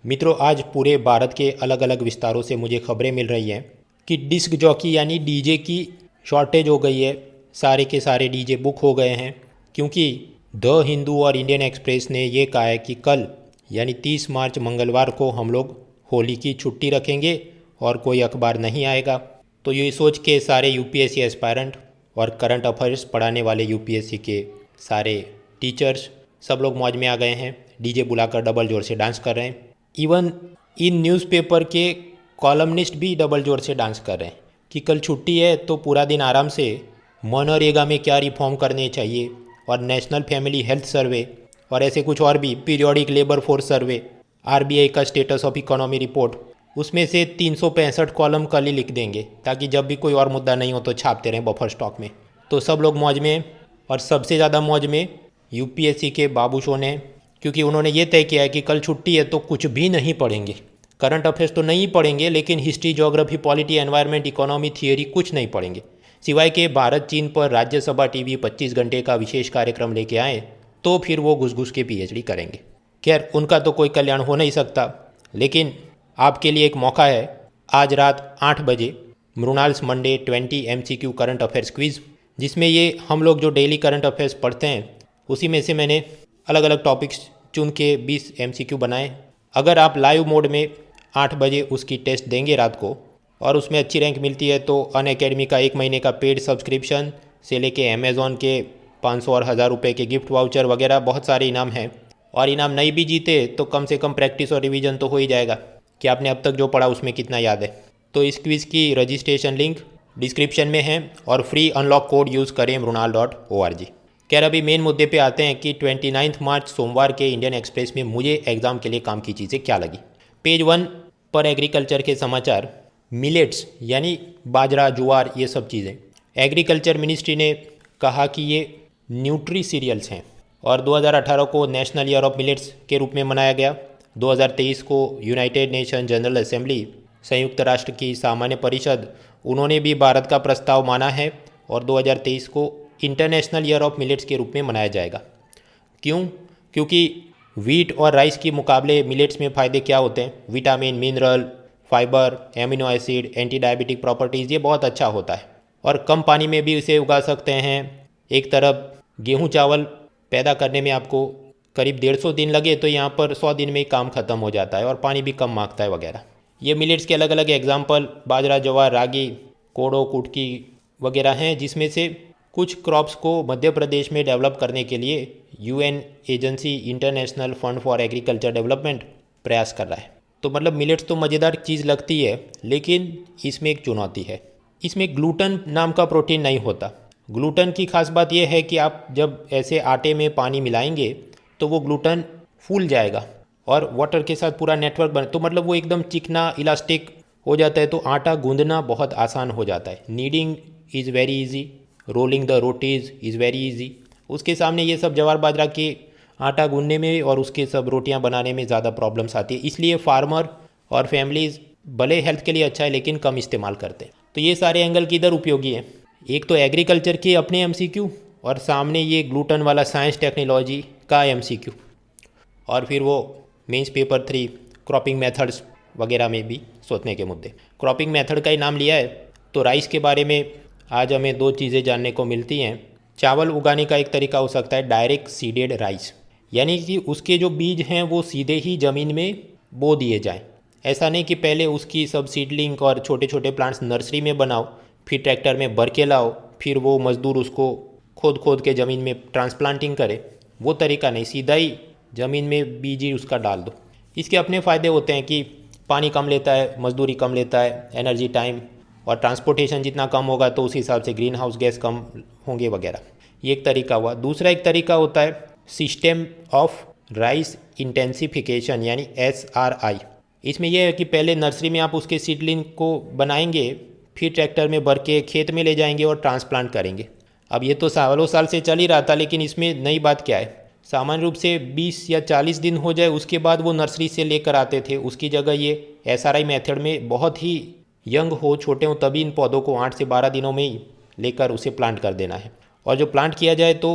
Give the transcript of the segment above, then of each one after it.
मित्रों, आज पूरे भारत के अलग अलग विस्तारों से मुझे खबरें मिल रही हैं कि डिस्क जॉकी यानी डीजे की शॉर्टेज हो गई है। सारे के सारे डीजे बुक हो गए हैं क्योंकि द हिंदू और इंडियन एक्सप्रेस ने ये कहा है कि कल यानी 30 मार्च मंगलवार को हम लोग होली की छुट्टी रखेंगे और कोई अखबार नहीं आएगा। तो ये सोच के सारे यूपीएससी एस्पायरेंट और करंट अफेयर्स पढ़ाने वाले यूपीएससी के सारे टीचर्स सब लोग मौज में आ गए हैं। डीजे बुलाकर डबल जोर से डांस कर रहे हैं। इवन इन न्यूज़पेपर के कॉलमनिस्ट भी डबल जोर से डांस कर रहे हैं कि कल छुट्टी है तो पूरा दिन आराम से मनरेगा में क्या रिफॉर्म करने चाहिए और नेशनल फैमिली हेल्थ सर्वे और ऐसे कुछ और भी periodic labour force survey, RBI का स्टेटस ऑफ इकोनॉमी रिपोर्ट, उसमें से 365 कॉलम कल ही लिख देंगे ताकि जब भी कोई और मुद्दा नहीं हो तो छापते रहें बफर स्टॉक में। तो सब लोग मौज में। और सबसे ज़्यादा मौज में यूपीएससी के बाबूशों ने, क्योंकि उन्होंने ये तय किया है कि कल छुट्टी है तो कुछ भी नहीं पढ़ेंगे। करंट अफेयर्स तो नहीं पढ़ेंगे लेकिन history, geography, polity, environment, economy, theory कुछ नहीं पढ़ेंगे, सिवाय के भारत चीन पर राज्यसभा टीवी 25 घंटे का विशेष कार्यक्रम लेके आए तो फिर वो घुस घुस के पीएचडी करेंगे। खैर, उनका तो कोई कल्याण हो नहीं सकता, लेकिन आपके लिए एक मौका है। आज रात 8 बजे Mrunal's Monday 20 MCQ current affairs quiz, जिसमें ये हम लोग जो डेली करंट अफेयर्स पढ़ते हैं उसी में से मैंने अलग अलग टॉपिक्स चुन के 20 MCQ बनाए। अगर आप लाइव मोड में 8 बजे उसकी टेस्ट देंगे रात को और उसमें अच्छी रैंक मिलती है तो अनअकैडमी का 1 महीने का पेड सब्सक्रिप्शन से लेके अमेज़ॉन के 500 और 1000 रुपये के गिफ्ट वाउचर वगैरह बहुत सारे इनाम हैं। और इनाम नहीं भी जीते तो कम से कम प्रैक्टिस और रिवीजन तो हो ही जाएगा कि आपने अब तक जो पढ़ा उसमें कितना याद है। तो इस क्विज़ की रजिस्ट्रेशन लिंक डिस्क्रिप्शन में है और फ्री अनलॉक कोड यूज़ करें mrunal.org। खैर, अभी मेन मुद्दे पे आते हैं कि 29 मार्च सोमवार के इंडियन एक्सप्रेस में मुझे एग्ज़ाम के लिए काम की चीज़ें क्या लगी। पेज 1 पर एग्रीकल्चर के समाचार, मिलेट्स यानी बाजरा, ज्वार, ये सब चीज़ें एग्रीकल्चर मिनिस्ट्री ने कहा कि ये न्यूट्री सीरियल्स हैं और 2018 को नेशनल ईयर ऑफ मिलेट्स के रूप में मनाया गया। 2023 को यूनाइटेड नेशन जनरल असेंबली, संयुक्त राष्ट्र की सामान्य परिषद, उन्होंने भी भारत का प्रस्ताव माना है और 2023 को इंटरनेशनल ईयर ऑफ मिलेट्स के रूप में मनाया जाएगा। क्यों? क्योंकि वीट और राइस के मुकाबले मिलेट्स में फ़ायदे क्या होते हैं? Vitamin, mineral, fibre, amino acid, anti diabetic properties, ये बहुत अच्छा होता है और कम पानी में भी इसे उगा सकते हैं। एक तरफ गेहूँ चावल पैदा करने में आपको करीब 150 दिन लगे तो यहाँ पर 100 दिन में ही काम ख़त्म हो जाता है और पानी भी कम मांगता है वगैरह। ये मिलेट्स के अलग अलग एग्जाम्पल बाजरा, ज्वार, रागी, कोडो, कुटकी वगैरह हैं, जिसमें से कुछ क्रॉप्स को मध्य प्रदेश में डेवलप करने के लिए UN agency international fund for agriculture development प्रयास कर रहा है। तो मतलब मिलेट्स तो मज़ेदार चीज़ लगती है, लेकिन इसमें एक चुनौती है। इसमें ग्लूटन नाम का प्रोटीन नहीं होता। ग्लूटन की खास बात यह है कि आप जब ऐसे आटे में पानी मिलाएंगे तो वो ग्लूटन फूल जाएगा और वाटर के साथ पूरा नेटवर्क बन, तो मतलब वो एकदम चिकना, इलास्टिक हो जाता है, तो आटा गूंदना बहुत आसान हो जाता है। Kneading is very easy, rolling the rotis is very easy. उसके सामने ये सब ज्वार बाजरा के आटा गूंदने में और उसके सब रोटियां बनाने में ज़्यादा प्रॉब्लम्स आती है। इसलिए फार्मर और फैमिलीज़ भले हेल्थ के लिए अच्छा है लेकिन कम इस्तेमाल करते हैं। तो ये सारे एंगल किधर उपयोगी हैं? एक तो एग्रीकल्चर के अपने MCQ और सामने ये ग्लूटन वाला साइंस टेक्नोलॉजी का MCQ, और फिर वो मेंस पेपर 3 क्रॉपिंग मेथड्स वगैरह में भी सोचने के मुद्दे। क्रॉपिंग मेथड का ही नाम लिया है तो राइस के बारे में आज हमें 2 चीज़ें जानने को मिलती हैं। चावल उगाने का एक तरीका हो सकता है डायरेक्ट सीडेड राइस, यानी कि उसके जो बीज हैं वो सीधे ही ज़मीन में बो दिए जाएं। ऐसा नहीं कि पहले उसकी सब सीडलिंग और छोटे छोटे प्लांट्स नर्सरी में बनाओ, फिर ट्रैक्टर में भर के लाओ, फिर वो मज़दूर उसको खोद खोद के ज़मीन में ट्रांसप्लांटिंग करे। वो तरीका नहीं, सीधा ही ज़मीन में बीज ही उसका डाल दो। इसके अपने फ़ायदे होते हैं कि पानी कम लेता है, मजदूरी कम लेता है, एनर्जी, टाइम और ट्रांसपोर्टेशन जितना कम होगा तो उस हिसाब से ग्रीन हाउस गैस कम होंगे वगैरह। ये एक तरीका हुआ। दूसरा एक तरीका होता है सिस्टम ऑफ राइस इंटेंसिफिकेशन यानी SRI। इसमें यह है कि पहले नर्सरी में आप उसके सीडलिंग को बनाएंगे, फिर ट्रैक्टर में भर के खेत में ले जाएंगे और ट्रांसप्लांट करेंगे। अब ये तो सालों साल से चल ही रहा था, लेकिन इसमें नई बात क्या है? सामान्य रूप से 20 या 40 दिन हो जाए उसके बाद वो नर्सरी से लेकर आते थे। उसकी जगह ये SRI मेथड में बहुत ही यंग हो, छोटे हो, तभी इन पौधों को 8 से 12 दिनों में ही लेकर उसे प्लांट कर देना है। और जो प्लांट किया जाए तो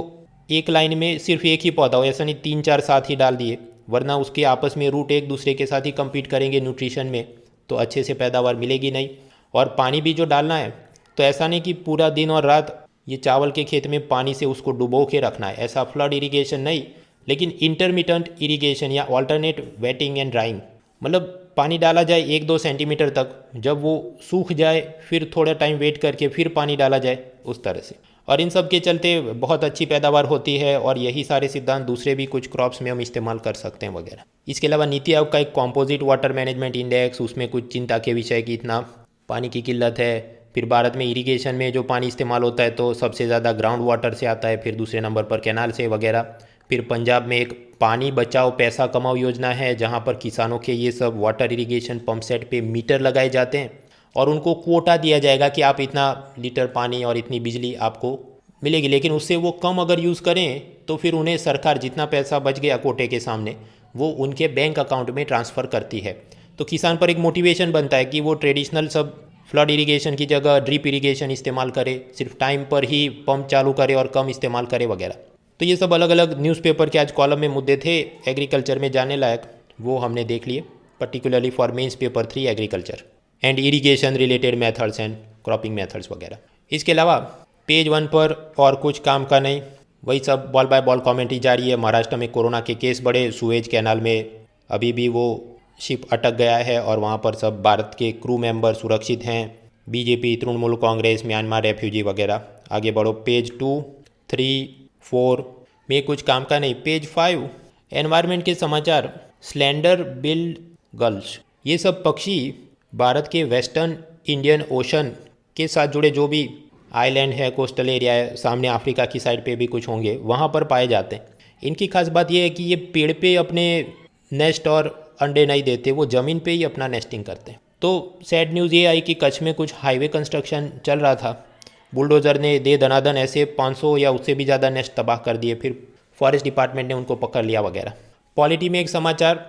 एक लाइन में सिर्फ एक ही पौधा हो, ऐसा नहीं 3 4 साथ ही डाल दिए, वरना उसके आपस में रूट एक दूसरे के साथ ही कम्पीट करेंगे न्यूट्रिशन में, तो अच्छे से पैदावार मिलेगी नहीं। और पानी भी जो डालना है तो ऐसा नहीं कि पूरा दिन और रात ये चावल के खेत में पानी से उसको डुबो के रखना है, ऐसा फ्लड इरिगेशन नहीं, लेकिन इंटरमिटेंट इरिगेशन या ऑल्टरनेट वेटिंग एंड ड्राइंग, मतलब पानी डाला जाए 1-2 सेंटीमीटर तक, जब वो सूख जाए फिर थोड़ा टाइम वेट करके फिर पानी डाला जाए, उस तरह से। और इन सब के चलते बहुत अच्छी पैदावार होती है और यही सारे सिद्धांत दूसरे भी कुछ क्रॉप्स में हम इस्तेमाल कर सकते हैं वगैरह। इसके अलावा नीति आयोग का एक कॉम्पोजिट वाटर मैनेजमेंट इंडेक्स, उसमें कुछ चिंता के विषय कि इतना पानी की किल्लत है। फिर भारत में इरिगेशन में जो पानी इस्तेमाल होता है तो सबसे ज़्यादा ग्राउंड वाटर से आता है, फिर दूसरे नंबर पर कैनाल से वगैरह। फिर पंजाब में एक पानी बचाओ पैसा कमाओ योजना है, जहाँ पर किसानों के ये सब वाटर इरिगेशन पंप सेट पे मीटर लगाए जाते हैं और उनको कोटा दिया जाएगा कि आप इतना लीटर पानी और इतनी बिजली आपको मिलेगी, लेकिन उससे वो कम अगर यूज़ करें तो फिर उन्हें सरकार जितना पैसा बच गया कोटे के सामने वो उनके बैंक अकाउंट में ट्रांसफ़र करती है। तो किसान पर एक मोटिवेशन बनता है कि वो ट्रेडिशनल सब फ्लड इरिगेशन की जगह ड्रिप इरिगेशन इस्तेमाल करे, सिर्फ टाइम पर ही पंप चालू करे और कम इस्तेमाल करे वगैरह। तो ये सब अलग अलग न्यूज़पेपर के आज कॉलम में मुद्दे थे एग्रीकल्चर में जानने लायक, वो हमने देख लिए, particularly for mains paper 3 agriculture and irrigation related methods and cropping methods वगैरह। इसके अलावा पेज 1 पर और कुछ काम का नहीं, वही सब बॉल बाय बॉल कमेंट्री जारी है। महाराष्ट्र में कोरोना के केस बढ़े, सुएज कैनाल में अभी भी वो शिप अटक गया है और वहाँ पर सब भारत के क्रू मेंबर सुरक्षित हैं। BJP, Trinamool Congress, Myanmar refugee वगैरह। आगे बढ़ो, पेज 2, 3, 4 में कुछ काम का नहीं। पेज 5 एनवायरनमेंट के समाचार, स्लेंडर बिल्ड गल्स, ये सब पक्षी भारत के वेस्टर्न इंडियन ओशन के साथ जुड़े जो भी आइलैंड है, कोस्टल एरिया है, सामने अफ्रीका की साइड पे भी कुछ होंगे, वहाँ पर पाए जाते हैं। इनकी खास बात यह है कि ये पेड़ पे अपने नेस्ट और अंडे नहीं देते, वो ज़मीन पे ही अपना नेस्टिंग करते हैं। तो सैड न्यूज़ ये आई कि कच्छ में कुछ हाईवे कंस्ट्रक्शन चल रहा था, बुलडोज़र ने दे दनादन ऐसे 500 या उससे भी ज़्यादा नेस्ट तबाह कर दिए, फिर फॉरेस्ट डिपार्टमेंट ने उनको पकड़ लिया वगैरह। पॉलिटी में एक समाचार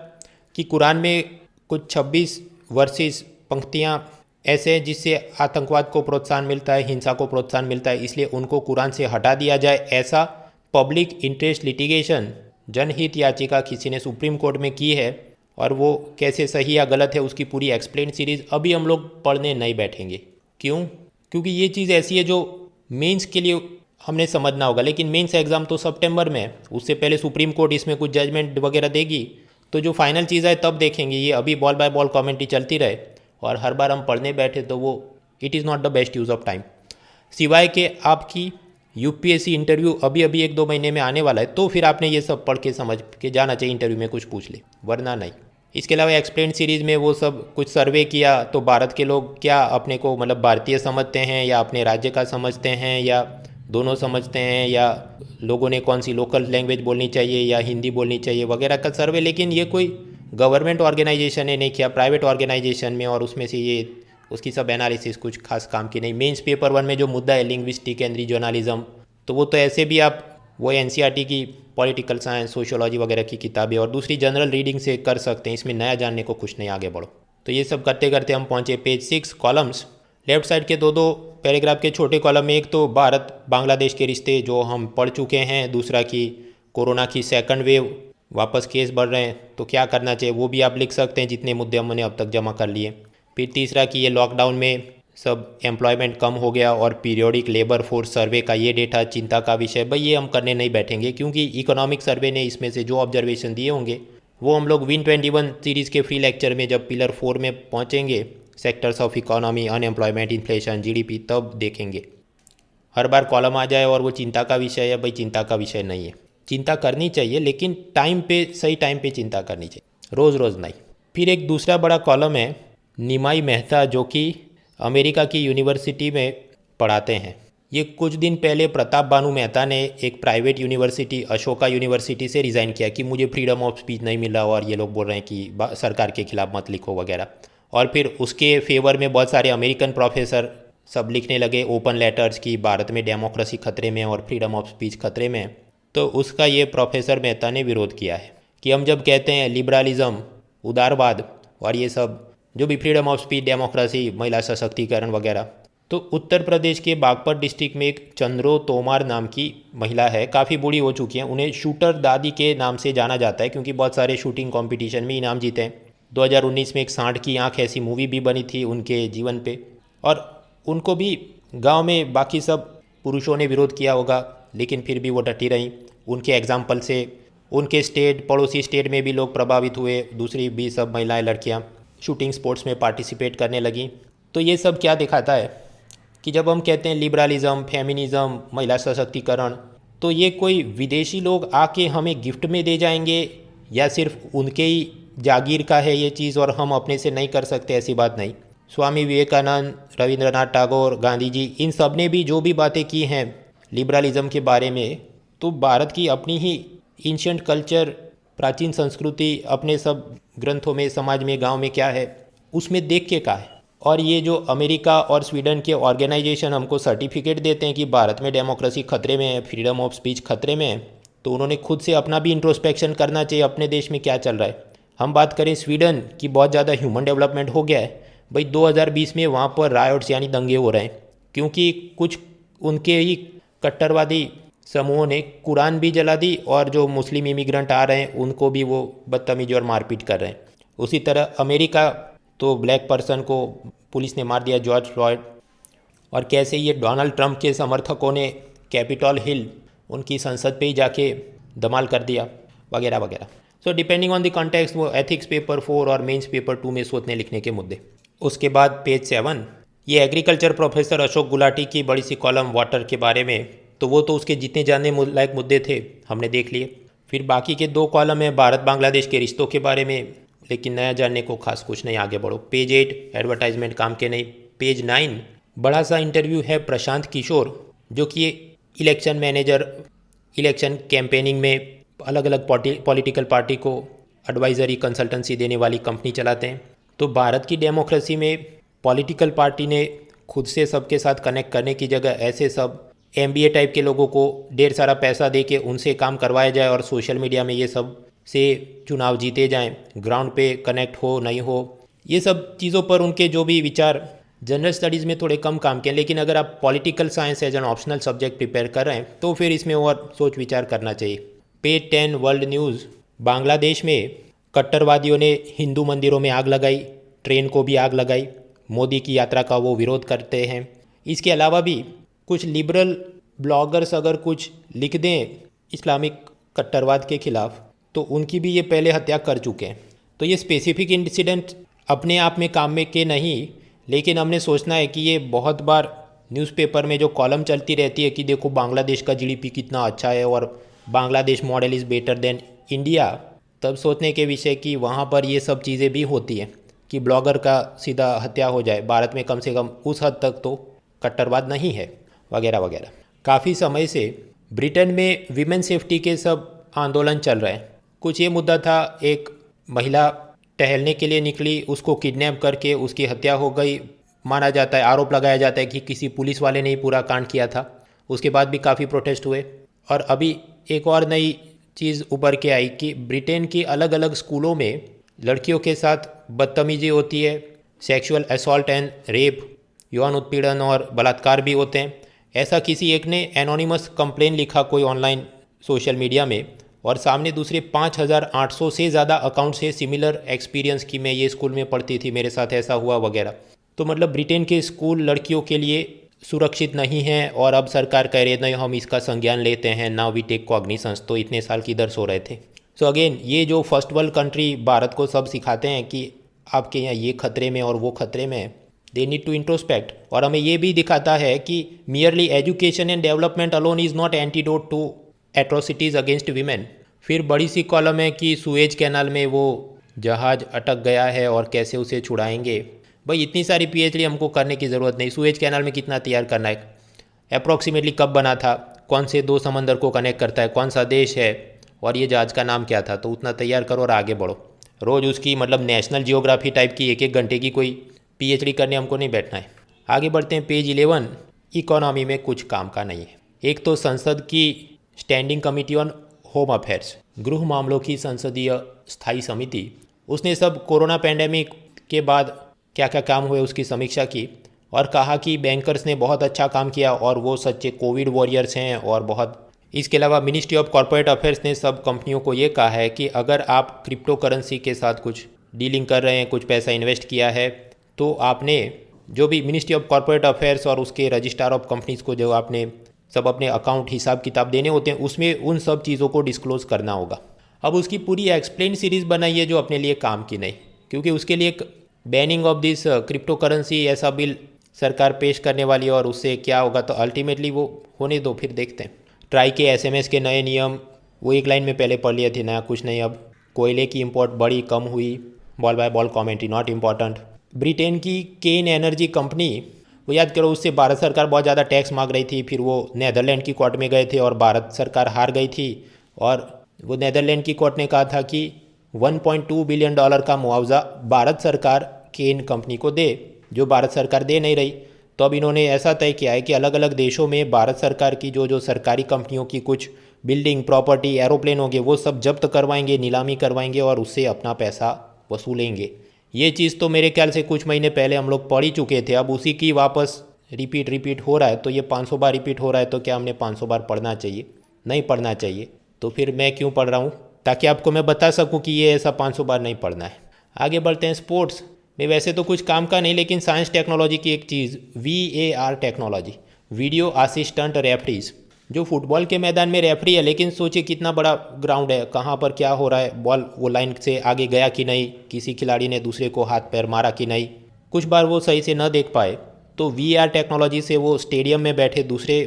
कि कुरान में कुछ 26 वर्सेस पंक्तियाँ ऐसे हैं जिससे आतंकवाद को प्रोत्साहन मिलता है, हिंसा को प्रोत्साहन मिलता है, इसलिए उनको कुरान से हटा दिया जाए। ऐसा पब्लिक इंटरेस्ट लिटिगेशन, जनहित याचिका किसी ने सुप्रीम कोर्ट में की है और वो कैसे सही या गलत है उसकी पूरी एक्सप्लेन सीरीज़ अभी हम लोग पढ़ने नहीं बैठेंगे। क्यों? क्योंकि ये चीज़ ऐसी है जो मेंस के लिए हमने समझना होगा, लेकिन मेंस एग्ज़ाम तो सितंबर में है, उससे पहले सुप्रीम कोर्ट इसमें कुछ जजमेंट वगैरह देगी, तो जो फाइनल चीज़ है तब देखेंगे। ये अभी बॉल बाय बॉल कमेंट्री चलती रहे और हर बार हम पढ़ने बैठे तो वो it is not the best use of time. सिवाय के आपकी यूपीएससी इंटरव्यू अभी अभी 1-2 महीने में आने वाला है, तो फिर आपने ये सब पढ़ के समझ के जाना चाहिए, इंटरव्यू में कुछ पूछ ले, वरना नहीं। इसके अलावा एक्सप्लेन सीरीज़ में वो सब कुछ सर्वे किया, तो भारत के लोग क्या अपने को मतलब भारतीय समझते हैं या अपने राज्य का समझते हैं या दोनों समझते हैं, या लोगों ने कौन सी लोकल लैंग्वेज बोलनी चाहिए या हिंदी बोलनी चाहिए वगैरह का सर्वे। लेकिन ये कोई गवर्नमेंट ऑर्गेनाइजेशन ने नहीं किया, प्राइवेट ऑर्गेनाइजेशन में, और उसमें से ये उसकी सब एनालिसिस कुछ खास काम की नहीं। मेंस पेपर 1 में जो मुद्दा है लिंग्विस्टिक एंड रीजनलिज्म, तो वो तो ऐसे भी आप वो एनसीईआरटी की पॉलिटिकल साइंस, सोशियोलॉजी वगैरह की किताबें और दूसरी जनरल रीडिंग से कर सकते हैं, इसमें नया जानने को कुछ नहीं, आगे बढ़ो। तो ये सब करते करते हम पहुँचे पेज 6 कॉलम्स। लेफ्ट साइड के 2-2 पैराग्राफ के छोटे कॉलम में एक तो भारत बांग्लादेश के रिश्ते जो हम पढ़ चुके हैं, दूसरा कि कोरोना की सेकंड वेव, वापस केस बढ़ रहे हैं तो क्या करना चाहिए, वो भी आप लिख सकते हैं जितने मुद्दे हमने अब तक जमा कर लिए। फिर तीसरा कि ये लॉकडाउन में सब एम्प्लॉयमेंट कम हो गया और पीरियोडिक लेबर फोर्स सर्वे का ये डेटा चिंता का विषय। भाई ये हम करने नहीं बैठेंगे क्योंकि इकोनॉमिक सर्वे ने इसमें से जो ऑब्जर्वेशन दिए होंगे वो हम लोग विन 21 सीरीज़ के फ्री लेक्चर में जब पिलर 4 में पहुँचेंगे, sectors of economy, unemployment, inflation, GDP, तब देखेंगे। हर बार कॉलम आ जाए और वो चिंता का विषय है, भाई चिंता का विषय नहीं है। चिंता करनी चाहिए लेकिन टाइम पे, सही टाइम पे चिंता करनी चाहिए, रोज़ रोज़ नहीं। फिर एक दूसरा बड़ा कॉलम है निमाई मेहता जो कि अमेरिका की यूनिवर्सिटी में पढ़ाते हैं। ये कुछ दिन पहले प्रताप बानू मेहता ने एक प्राइवेट यूनिवर्सिटी अशोका यूनिवर्सिटी से रिज़ाइन किया कि मुझे फ्रीडम ऑफ स्पीच नहीं मिला और ये लोग बोल रहे हैं कि सरकार के खिलाफ मत लिखो वगैरह। और फिर उसके फेवर में बहुत सारे अमेरिकन प्रोफेसर सब लिखने लगे ओपन लेटर्स की भारत में डेमोक्रेसी खतरे में और फ्रीडम ऑफ स्पीच खतरे में। तो उसका ये प्रोफेसर मेहता ने विरोध किया है कि हम जब कहते हैं लिबरलिज्म, उदारवाद और ये सब जो भी फ्रीडम ऑफ स्पीच, डेमोक्रेसी, महिला सशक्तिकरण वगैरह, तो उत्तर प्रदेश के बागपत डिस्ट्रिक्ट में एक चंद्रो तोमार नाम की महिला है, काफ़ी बूढ़ी हो चुकी हैं। उन्हें शूटर दादी के नाम से जाना जाता है क्योंकि बहुत सारे शूटिंग कंपटीशन में इनाम जीते हैं। 2019 में एक सांड की आंख ऐसी मूवी भी बनी थी उनके जीवन पे, और उनको भी गांव में बाकी सब पुरुषों ने विरोध किया होगा, लेकिन फिर भी वो डटी रहीं। उनके एग्जाम्पल से उनके स्टेट, पड़ोसी स्टेट में भी लोग प्रभावित हुए, दूसरी भी सब महिलाएं, लड़कियां शूटिंग स्पोर्ट्स में पार्टिसिपेट करने लगीं। तो ये सब क्या दिखाता है कि जब हम कहते हैं लिबरलिज्म, फेमिनिज्म, महिला सशक्तिकरण, तो ये कोई विदेशी लोग आके हमें गिफ्ट में दे जाएंगे या सिर्फ उनके ही जागीर का है ये चीज़ और हम अपने से नहीं कर सकते, ऐसी बात नहीं। स्वामी विवेकानंद, रविंद्रनाथ टैगोर, गांधी जी, इन सब ने भी जो भी बातें की हैं लिबरलिज्म के बारे में, तो भारत की अपनी ही एंशिएंट कल्चर, प्राचीन संस्कृति, अपने सब ग्रंथों में, समाज में, गांव में क्या है, उसमें देख के कहा है। और ये जो अमेरिका और स्वीडन के ऑर्गेनाइजेशन हमको सर्टिफिकेट देते हैं कि भारत में डेमोक्रेसी खतरे में है, फ्रीडम ऑफ स्पीच खतरे में है, तो उन्होंने खुद से अपना भी इंट्रोस्पेक्शन करना चाहिए, अपने देश में क्या चल रहा है। हम बात करें स्वीडन की, बहुत ज़्यादा ह्यूमन डेवलपमेंट हो गया है भाई। 2020 में वहाँ पर रायोट्स यानी दंगे हो रहे हैं क्योंकि कुछ उनके ही कट्टरवादी समूहों ने कुरान भी जला दी और जो मुस्लिम इमिग्रेंट आ रहे हैं उनको भी वो बदतमीजी और मारपीट कर रहे हैं। उसी तरह अमेरिका, तो ब्लैक पर्सन को पुलिस ने मार दिया, जॉर्ज फ्लॉयड। और कैसे ये डोनाल्ड ट्रंप के समर्थकों ने कैपिटल हिल, उनकी संसद पे ही जाके धमाल कर दिया, वगैरह वगैरह। So depending on the context, वो एथिक्स पेपर 4 और मेंस पेपर 2 में सोचने लिखने के मुद्दे। उसके बाद पेज 7, ये एग्रीकल्चर प्रोफेसर अशोक गुलाटी की बड़ी सी कॉलम वाटर के बारे में, तो वो तो उसके जितने जानने लायक मुद्दे थे हमने देख लिए। फिर बाकी के 2 कॉलम है भारत बांग्लादेश के रिश्तों के बारे में, लेकिन नया जानने को खास कुछ नहीं, आगे बढ़ो। पेज 8 एडवर्टाइजमेंट काम के नहीं। पेज 9 बड़ा सा इंटरव्यू है प्रशांत किशोर, जो कि इलेक्शन मैनेजर, इलेक्शन कैंपेनिंग में अलग अलग पॉलिटिकल पार्टी को एडवाइजरी कंसल्टेंसी देने वाली कंपनी चलाते हैं। तो भारत की डेमोक्रेसी में पॉलिटिकल पार्टी ने खुद से सबके साथ कनेक्ट करने की जगह ऐसे सब MBA टाइप के लोगों को ढेर सारा पैसा दे के उनसे काम करवाया जाए और सोशल मीडिया में ये सब से चुनाव जीते जाएं, ग्राउंड पे कनेक्ट हो नहीं हो, ये सब चीज़ों पर उनके जो भी विचार जनरल स्टडीज़ में थोड़े कम काम के हैं। लेकिन अगर आप political science as an optional subject prepare कर रहे हैं तो फिर इसमें और सोच विचार करना चाहिए। पेज 10 वर्ल्ड न्यूज़, बांग्लादेश में कट्टरवादियों ने हिंदू मंदिरों में आग लगाई, ट्रेन को भी आग लगाई, मोदी की यात्रा का वो विरोध करते हैं। इसके अलावा भी कुछ लिबरल ब्लॉगर्स अगर कुछ लिख दें इस्लामिक कट्टरवाद के खिलाफ, तो उनकी भी ये पहले हत्या कर चुके हैं। तो ये स्पेसिफिक इंसिडेंट अपने आप में काम में के नहीं, लेकिन हमने सोचना है कि ये बहुत बार न्यूज़पेपर में जो कॉलम चलती रहती है कि देखो बांग्लादेश का GDP कितना अच्छा है और Bangladesh model is better than India, तब सोचने के विषय कि वहाँ पर ये सब चीज़ें भी होती हैं कि ब्लॉगर का सीधा हत्या हो जाए। भारत में कम से कम उस हद तक तो कट्टरवाद नहीं है, वगैरह वगैरह। काफ़ी समय से ब्रिटेन में विमेन सेफ्टी के सब आंदोलन चल रहे हैं। कुछ ये मुद्दा था, एक महिला टहलने के लिए निकली, उसको किडनैप करके उसकी हत्या हो गई, माना जाता है, आरोप लगाया जाता है कि किसी पुलिस वाले ने ही पूरा कांड किया था। उसके बाद भी काफ़ी प्रोटेस्ट हुए। और अभी एक और नई चीज़ उभर के आई कि ब्रिटेन की अलग अलग स्कूलों में लड़कियों के साथ बदतमीजी होती है, सेक्सुअल असॉल्ट एंड रेप, यौन उत्पीड़न और बलात्कार भी होते हैं। ऐसा किसी एक ने एनोनिमस कंप्लेन लिखा कोई ऑनलाइन सोशल मीडिया में, और सामने दूसरे 5800 से ज़्यादा अकाउंट से सिमिलर एक्सपीरियंस कि मैं ये स्कूल में पढ़ती थी, मेरे साथ ऐसा हुआ वगैरह। तो मतलब ब्रिटेन के स्कूल लड़कियों के लिए सुरक्षित नहीं हैं और अब सरकार कह रही नहीं हम इसका संज्ञान लेते हैं, नाउ वी टेक कॉग्निसेंस। तो इतने साल किधर सो रहे थे। सो अगेन ये जो फर्स्ट वर्ल्ड कंट्री भारत को सब सिखाते हैं कि आपके यहाँ ये खतरे में और वो खतरे में है, दे नीड टू इंट्रोस्पेक्ट। और हमें ये भी दिखाता है कि merely education and development alone is not antidote to atrocities against women. फिर बड़ी सी कॉलम है कि सुएज कैनाल में वो जहाज़ अटक गया है और कैसे उसे छुड़ाएंगे। भाई इतनी सारी PhD हमको करने की ज़रूरत नहीं। सुएज कैनाल में कितना तैयार करना है, अप्रॉक्सीमेटली कब बना था, कौन से 2 समंदर को कनेक्ट करता है, कौन सा देश है और ये जहाज़ का नाम क्या था, तो उतना तैयार करो और आगे बढ़ो। रोज़ उसकी मतलब नेशनल जियोग्राफी टाइप की 1-1 घंटे की कोई PhD करने हमको नहीं बैठना है। आगे बढ़ते हैं। पेज 11 इकोनॉमी में कुछ काम का नहीं है। एक तो संसद की standing committee on home affairs, गृह मामलों की संसदीय स्थायी समिति, उसने सब कोरोना पैंडेमिक के बाद क्या क्या काम हुए उसकी समीक्षा की और कहा कि बैंकर्स ने बहुत अच्छा काम किया और वो सच्चे कोविड वॉरियर्स हैं और बहुत। इसके अलावा मिनिस्ट्री ऑफ कॉर्पोरेट अफेयर्स ने सब कंपनियों को ये कहा है कि अगर आप क्रिप्टो करेंसी के साथ कुछ डीलिंग कर रहे हैं, कुछ पैसा इन्वेस्ट किया है, तो आपने जो भी मिनिस्ट्री ऑफ कॉर्पोरेट अफेयर्स और उसके रजिस्ट्रार ऑफ कंपनीज़ को जो आपने सब अपने अकाउंट हिसाब किताब देने होते हैं, उसमें उन सब चीज़ों को डिस्क्लोज़ करना होगा। अब उसकी पूरी एक्सप्लेन सीरीज़ बनाई है जो अपने लिए काम की नहीं, क्योंकि उसके लिए banning of this crypto currency ऐसा बिल सरकार पेश करने वाली है और उससे क्या होगा तो अल्टीमेटली वो होने दो, फिर देखते हैं। ट्राई के एसएमएस के नए नियम वो एक लाइन में पहले पढ़ लिए थे, नया कुछ नहीं। अब कोयले की इंपोर्ट बढ़ी कम हुई, ball by ball commentary not important. Britain की केन एनर्जी कंपनी, वो याद करो, उससे भारत सरकार बहुत ज़्यादा टैक्स मांग रही थी, फिर वो नेदरलैंड की कोर्ट में गए थे और भारत सरकार हार गई थी और वो नेदरलैंड की कोर्ट ने कहा था कि 1.2 बिलियन डॉलर का मुआवजा भारत सरकार केन कंपनी को दे, जो भारत सरकार दे नहीं रही। तो अब इन्होंने ऐसा तय किया है कि अलग अलग देशों में भारत सरकार की जो सरकारी कंपनियों की कुछ बिल्डिंग, प्रॉपर्टी, एरोप्लेन होंगे, वो सब जब्त करवाएंगे, नीलामी करवाएंगे और उससे अपना पैसा वसूलेंगे। ये चीज़ तो मेरे ख्याल से कुछ महीने पहले हम लोग पढ़ ही चुके थे, अब उसी की वापस रिपीट हो रहा है। तो ये 500 बार रिपीट हो रहा है, तो क्या हमने 500 बार पढ़ना चाहिए? नहीं पढ़ना चाहिए। तो फिर मैं क्यों पढ़ रहा हूँ? ताकि आपको मैं बता सकूँ कि ये ऐसा 500 बार नहीं पढ़ना है। आगे बढ़ते हैं स्पोर्ट्स में। वैसे तो कुछ काम का नहीं, लेकिन साइंस टेक्नोलॉजी की एक चीज़ VAR technology, video assistant referees, जो फुटबॉल के मैदान में रेफरी है, लेकिन सोचिए कितना बड़ा ग्राउंड है, कहाँ पर क्या हो रहा है, बॉल वो लाइन से आगे गया कि नहीं, किसी खिलाड़ी ने दूसरे को हाथ पैर मारा कि नहीं, कुछ बार वो सही से न देख पाए, तो VR टेक्नोलॉजी से वो स्टेडियम में बैठे दूसरे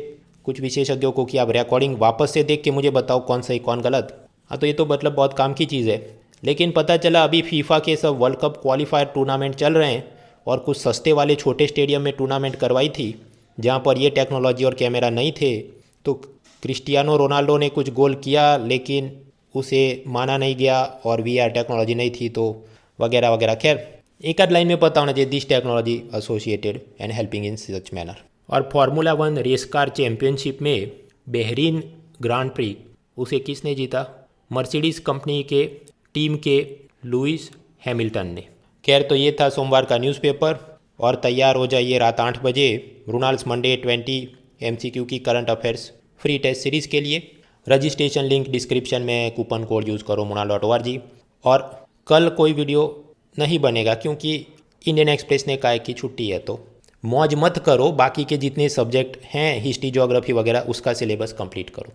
कुछ विशेषज्ञों को कि आप रिकॉर्डिंग वापस से देख के मुझे बताओ कौन सही कौन गलत। हाँ, तो ये तो मतलब बहुत काम की चीज़ है। लेकिन पता चला अभी फीफा के सब वर्ल्ड कप क्वालिफायर टूर्नामेंट चल रहे हैं और कुछ सस्ते वाले छोटे स्टेडियम में टूर्नामेंट करवाई थी जहाँ पर ये टेक्नोलॉजी और कैमरा नहीं थे। तो क्रिस्टियानो रोनाल्डो ने कुछ गोल किया लेकिन उसे माना नहीं गया और VR टेक्नोलॉजी नहीं थी, तो वगैरह वगैरह। खैर, एक आध लाइन में पता होना चाहिए, this technology associated and helping in such manner. और फार्मूला 1 रेस कार चैम्पियनशिप में बहरीन ग्रांड प्री उसे किसने जीता? मर्सिडीज़ कंपनी के टीम के लुइस हैमिल्टन ने। खैर, तो ये था सोमवार का न्यूज़पेपर और तैयार हो जाइए रात 8 बजे रोनाल्ड्स मंडे 20 MCQ की current affairs free test series के लिए। रजिस्ट्रेशन लिंक डिस्क्रिप्शन में, कूपन कोड यूज़ करो monal.org। और कल कोई वीडियो नहीं बनेगा क्योंकि इंडियन एक्सप्रेस ने कहा है कि छुट्टी है, तो मौज मत करो, बाकी के जितने सब्जेक्ट हैं हिस्ट्री, ज्योग्राफी वगैरह, उसका सिलेबस कंप्लीट करो।